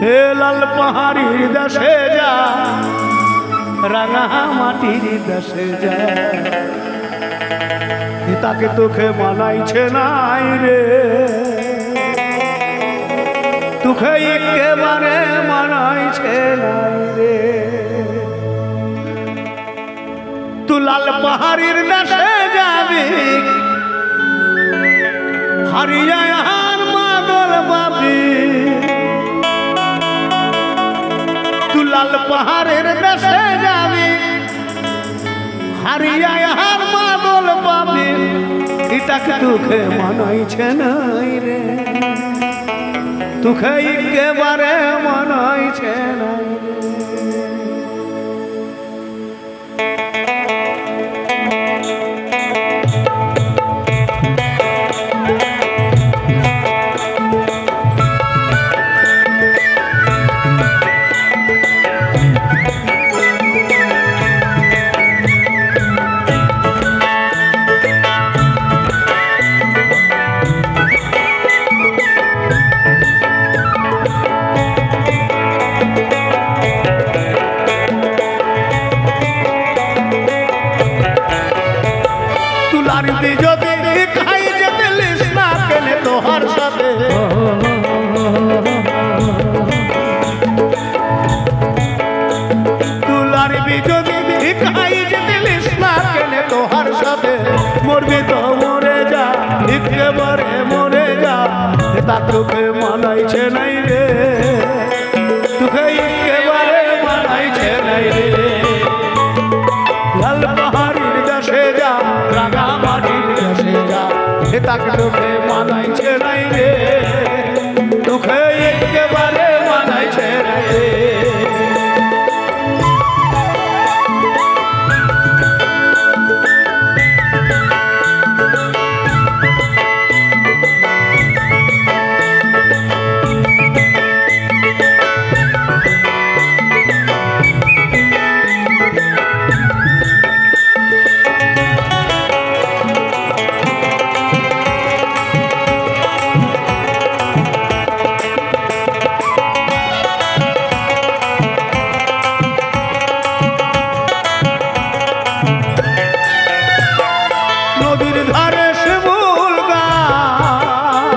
হে লাল পাহাড়ির দেশে যা, রাঙা মাটির দেশে যা, তাকে তোকে মানাইছে নাই রে, তোকে একেবারে মানাইছে নাই রে। তু লাল পাহাড়ির দেশে যাবি, হারিয়া হার মাদল পাবি। তু লাল পাহাড়ের দেশে যাবি, হারিয়া হার মাদল পাবি। এটাকে তোকে মানাইছে নাই রে, তোকে একেবারে মানাইছে নাই রে। যদি খাই যেতে লিস না কেনে তোহার সাথে, তুলারবি যদি খাই যেতে লিস না কেনে তোহার সাথে, মরবি তো মরে যা, একেবারে মরে যা। তা তোকে মানাইছে নাই রে, তোকে একেবারে মানাইছে নাই রে। লাল পাহাড়ির দেশে যা, রাঙা মাটির দেশে যা, তাকে তোকে মানাইছে নাই রে, তোকে একেবারে মানাইছে নাই রে। নদীর ধারে শিমুল গাছ,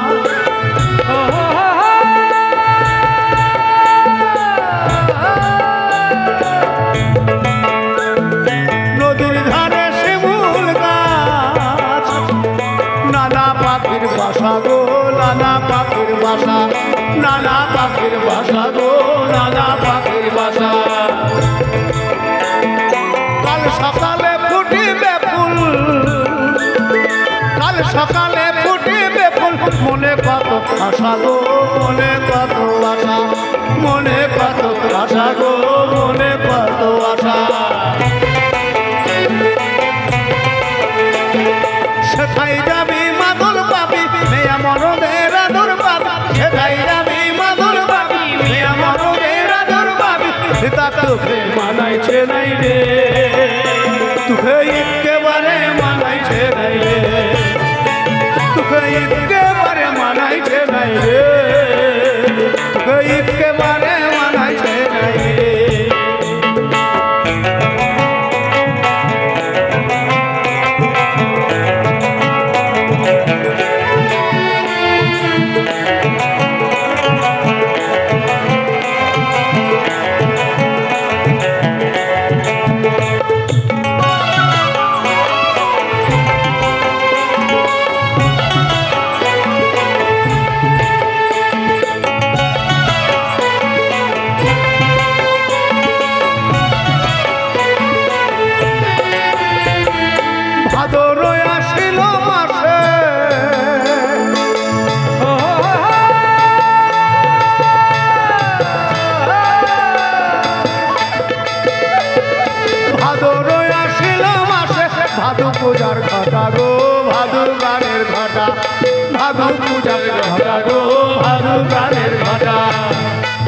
নদীর ধারে শিমুল গাছ, নানা পাখির বাসা গো, নানা পাখির বাসা, নানা পাখির বাসা গো, নানা পাখির বাসা। কাল সকালে ফুটিবে ফুল, কাল সকালে ফুটিবে ফুল, মনে কত আশা গো, মনে কত আশা, মনে কত আশা গো, মনে কত আশা। সেথায় যাবি মাদল পাবি, মেয়া মরদের আদর পাবি, সেথায় যাবি মাদল পাবি, মেয়া মরদের আদর পাবি। তা তোকে মানাইছে নাই রে, তোকে একেবারে মানাইছে নাই রে, তোকে একেবারে মানাইছে নাই রে, তোকে একেবারে মানাইছে নাই রে। ভাদু পূজার ঘটা গো, ভাদু গানের ঘটা, ভাদু পূজার ঘটা গো, ভাদু গানের ঘটা।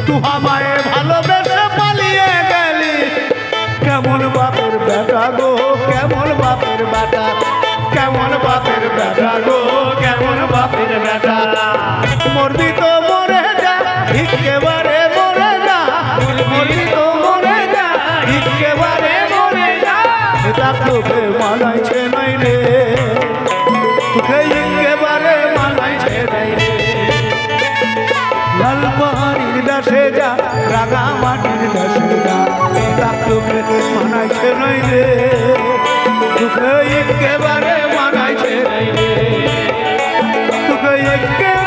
তু আমায় ভালোবেসে পালিয়ে গেলি, কেমন বাপের বেটা গো, কেমন বাপের বেটা, কেমন বাপের বেটা গো, কেমন বাপের বেটা। মরবি তো মরে যা, একেবারে লাল পাহাড়ির দেশে যা রাঙা মাটির দেশে যা তার তোকে মানাইছে নাই রে তোকে একেবারে মানাইছে নাই রে তোকে একেবারে